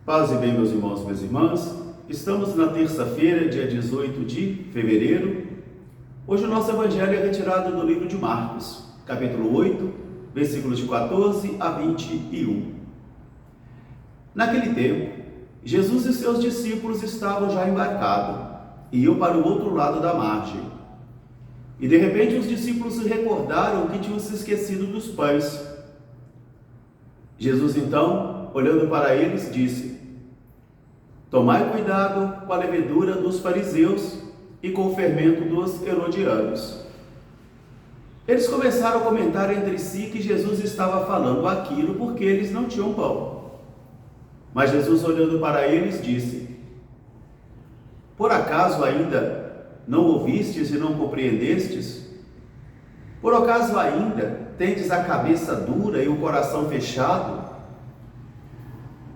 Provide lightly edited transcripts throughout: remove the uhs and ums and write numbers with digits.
Paz e bem, meus irmãos e minhas irmãs. Estamos na terça-feira, dia 18 de fevereiro. Hoje o nosso evangelho é retirado do livro de Marcos, capítulo 8, versículos de 14 a 21. Naquele tempo, Jesus e seus discípulos estavam já embarcados e iam para o outro lado da margem. E de repente os discípulos se recordaram que tinham se esquecido dos pães. Jesus então, olhando para eles, disse: Tomai cuidado com a levedura dos fariseus e com o fermento dos herodianos. Eles começaram a comentar entre si que Jesus estava falando aquilo porque eles não tinham pão. Mas Jesus, olhando para eles, disse: Por acaso ainda não ouvistes e não compreendestes? Por acaso ainda tendes a cabeça dura e o coração fechado?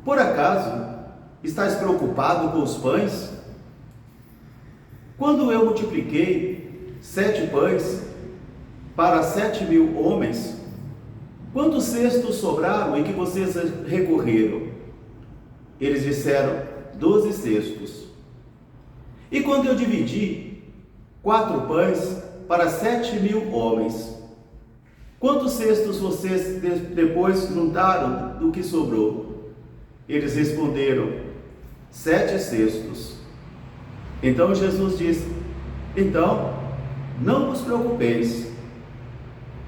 Por acaso estás preocupado com os pães? Quando eu multipliquei 7 pães para 7.000 homens, quantos cestos sobraram em que vocês recorreram? Eles disseram: 12 cestos. E quando eu dividi 4 pães para 7.000 homens, quantos cestos vocês depois juntaram do que sobrou? Eles responderam: 7 cestos. Então Jesus disse: Então, não vos preocupeis.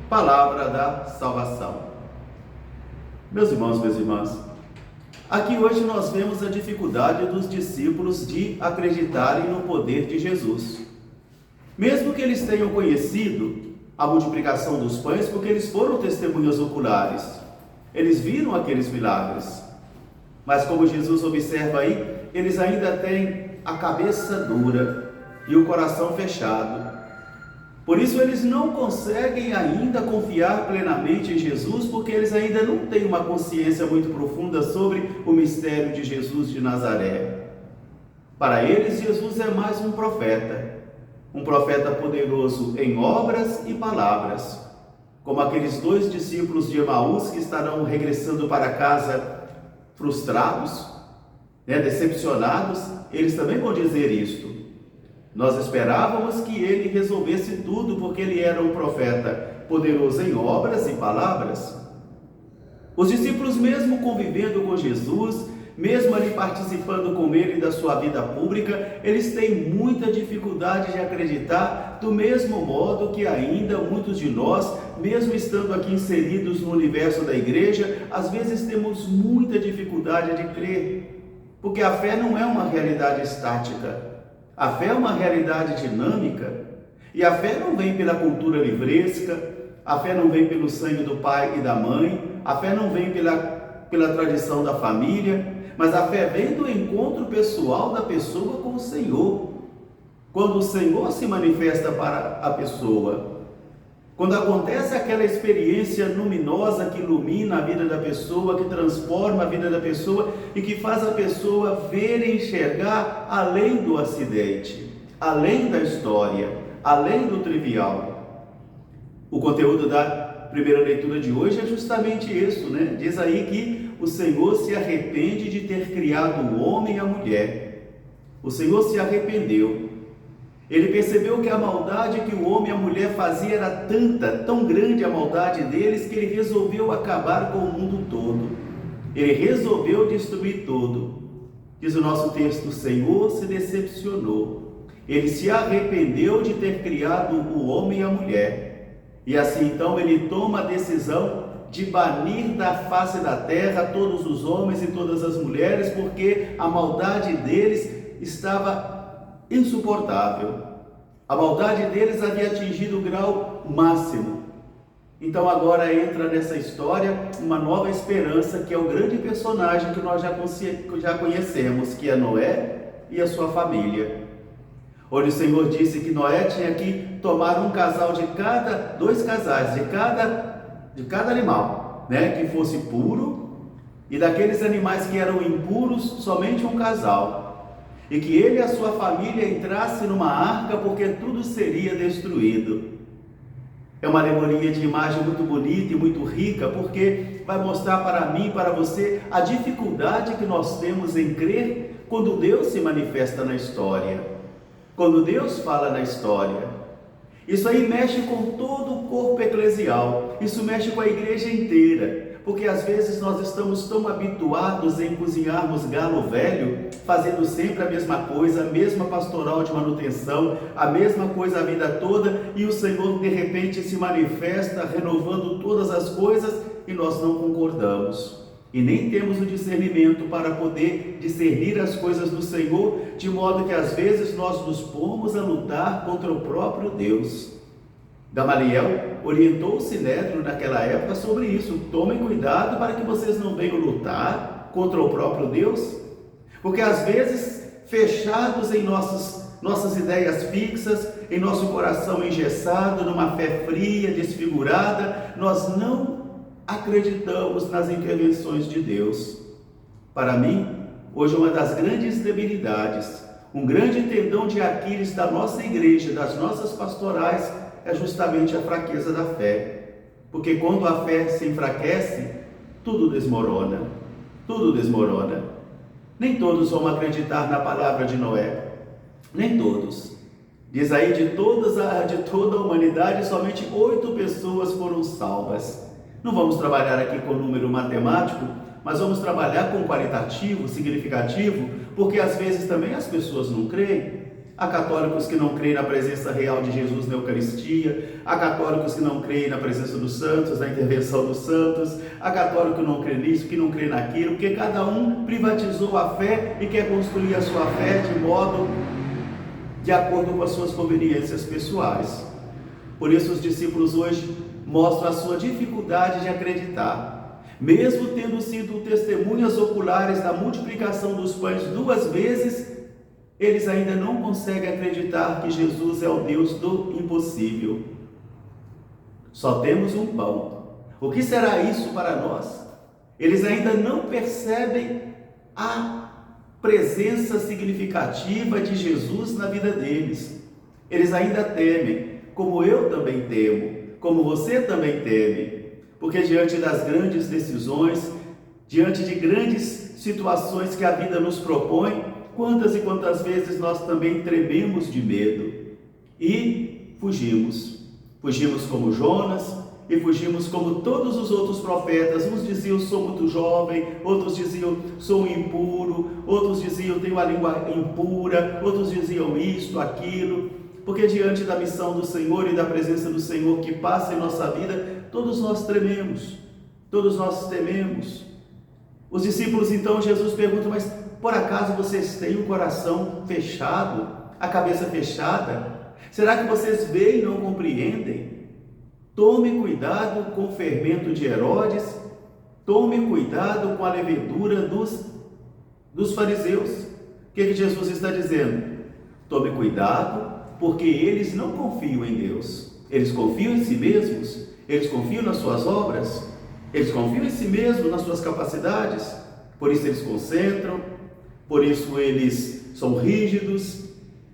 Palavra da salvação. Meus irmãos, minhas irmãs, aqui hoje nós vemos a dificuldade dos discípulos de acreditarem no poder de Jesus. Mesmo que eles tenham conhecido a multiplicação dos pães, porque eles foram testemunhas oculares, eles viram aqueles milagres. Mas como Jesus observa aí, eles ainda têm a cabeça dura e o coração fechado. Por isso eles não conseguem ainda confiar plenamente em Jesus, porque eles ainda não têm uma consciência muito profunda sobre o mistério de Jesus de Nazaré. Para eles, Jesus é mais um profeta poderoso em obras e palavras, como aqueles 2 discípulos de Emaús que estarão regressando para casa frustrados, decepcionados. Eles também vão dizer isto: nós esperávamos que ele resolvesse tudo, porque ele era um profeta poderoso em obras e palavras. Os discípulos, mesmo convivendo com Jesus, mesmo ali participando com ele da sua vida pública, eles têm muita dificuldade de acreditar, do mesmo modo que ainda muitos de nós, mesmo estando aqui inseridos no universo da igreja, às vezes temos muita dificuldade de crer, porque a fé não é uma realidade estática. A fé é uma realidade dinâmica, e a fé não vem pela cultura livresca, a fé não vem pelo sangue do pai e da mãe, a fé não vem pela tradição da família, mas a fé vem do encontro pessoal da pessoa com o Senhor. Quando o Senhor se manifesta para a pessoa, quando acontece aquela experiência luminosa que ilumina a vida da pessoa, que transforma a vida da pessoa e que faz a pessoa ver e enxergar além do acidente, além da história, além do trivial. O conteúdo da primeira leitura de hoje é justamente isso, Diz aí que o Senhor se arrepende de ter criado o homem e a mulher. O Senhor se arrependeu. Ele percebeu que a maldade que o homem e a mulher faziam era tão grande a maldade deles, que ele resolveu acabar com o mundo todo. Ele resolveu destruir tudo. Diz o nosso texto: o Senhor se decepcionou. Ele se arrependeu de ter criado o homem e a mulher. E assim então ele toma a decisão de banir da face da terra todos os homens e todas as mulheres, porque a maldade deles estava insuportável. A maldade deles havia atingido o grau máximo. Então agora entra nessa história uma nova esperança, que é o grande personagem que nós já conhecemos, que é Noé e a sua família. Onde o Senhor disse que Noé tinha que tomar um casal de cada, 2 casais de cada animal, que fosse puro, e daqueles animais que eram impuros, somente um casal. E que ele e a sua família entrassem numa arca, porque tudo seria destruído. É uma alegoria de imagem muito bonita e muito rica, porque vai mostrar para mim, para você, a dificuldade que nós temos em crer quando Deus se manifesta na história, quando Deus fala na história. Isso aí mexe com todo o corpo eclesial, isso mexe com a igreja inteira, porque às vezes nós estamos tão habituados em cozinharmos galo velho, fazendo sempre a mesma coisa, a mesma pastoral de manutenção, a mesma coisa a vida toda, e o Senhor de repente se manifesta renovando todas as coisas e nós não concordamos. E nem temos o discernimento para poder discernir as coisas do Senhor, de modo que às vezes nós nos pomos a lutar contra o próprio Deus. Gamaliel orientou o Sinédrio naquela época sobre isso. Tomem cuidado para que vocês não venham lutar contra o próprio Deus, porque às vezes, fechados em nossas ideias fixas, em nosso coração engessado, numa fé fria, desfigurada, nós não acreditamos nas intervenções de Deus. Para mim, hoje uma das grandes debilidades, um grande tendão de Aquiles da nossa igreja, das nossas pastorais, é justamente a fraqueza da fé. Porque quando a fé se enfraquece, tudo desmorona. Tudo desmorona. Nem todos vão acreditar na palavra de Noé. Nem todos. Diz aí, de toda a humanidade, somente 8 pessoas foram salvas. Não vamos trabalhar aqui com número matemático, mas vamos trabalhar com qualitativo, significativo, porque às vezes também as pessoas não creem. Há católicos que não creem na presença real de Jesus na Eucaristia, há católicos que não creem na presença dos santos, na intervenção dos santos, há católico que não crê nisso, que não crê naquilo, porque cada um privatizou a fé e quer construir a sua fé de acordo com as suas conveniências pessoais. Por isso os discípulos hoje mostram a sua dificuldade de acreditar. Mesmo tendo sido testemunhas oculares da multiplicação dos pães 2 vezes, eles ainda não conseguem acreditar que Jesus é o Deus do impossível. Só temos um pão. O que será isso para nós? Eles ainda não percebem a presença significativa de Jesus na vida deles. Eles ainda temem, como eu também temo, como você também teme, porque diante das grandes decisões, diante de grandes situações que a vida nos propõe, quantas e quantas vezes nós também trememos de medo e fugimos. Fugimos como Jonas e fugimos como todos os outros profetas. Uns diziam, sou muito jovem, outros diziam, sou impuro, outros diziam, tenho a língua impura, outros diziam isto, aquilo. Porque diante da missão do Senhor e da presença do Senhor que passa em nossa vida, todos nós trememos, todos nós tememos. Os discípulos então, Jesus pergunta, mas por acaso vocês têm o coração fechado, a cabeça fechada? Será que vocês veem e não compreendem? Tome cuidado com o fermento de Herodes, tome cuidado com a levedura dos fariseus. O que Jesus está dizendo? Tome cuidado, porque eles não confiam em Deus. Eles confiam em si mesmos, eles confiam nas suas obras, eles confiam em si mesmos, nas suas capacidades. Por isso eles concentram, por isso eles são rígidos,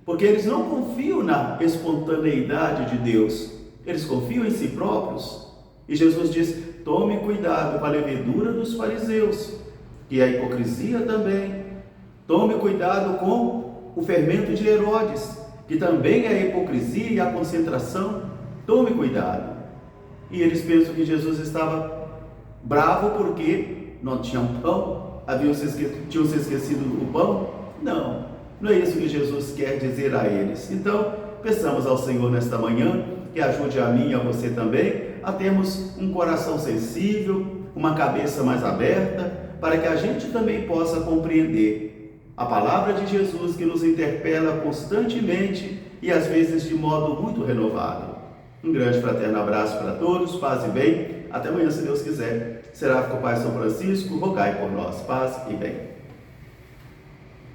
porque eles não confiam na espontaneidade de Deus, eles confiam em si próprios. E Jesus diz, tome cuidado com a levedura dos fariseus, e a hipocrisia também. Tome cuidado com o fermento de Herodes, que também é a hipocrisia e a concentração. Tome cuidado. E eles pensam que Jesus estava bravo porque não tinham pão, tinham se esquecido do pão. Não, não é isso que Jesus quer dizer a eles. Então, peçamos ao Senhor nesta manhã, que ajude a mim e a você também, a termos um coração sensível, uma cabeça mais aberta, para que a gente também possa compreender a palavra de Jesus, que nos interpela constantemente e às vezes de modo muito renovado. Um grande fraterno abraço para todos, paz e bem. Até amanhã, se Deus quiser. Seráfico Pai São Francisco, rogai por nós. Paz e bem.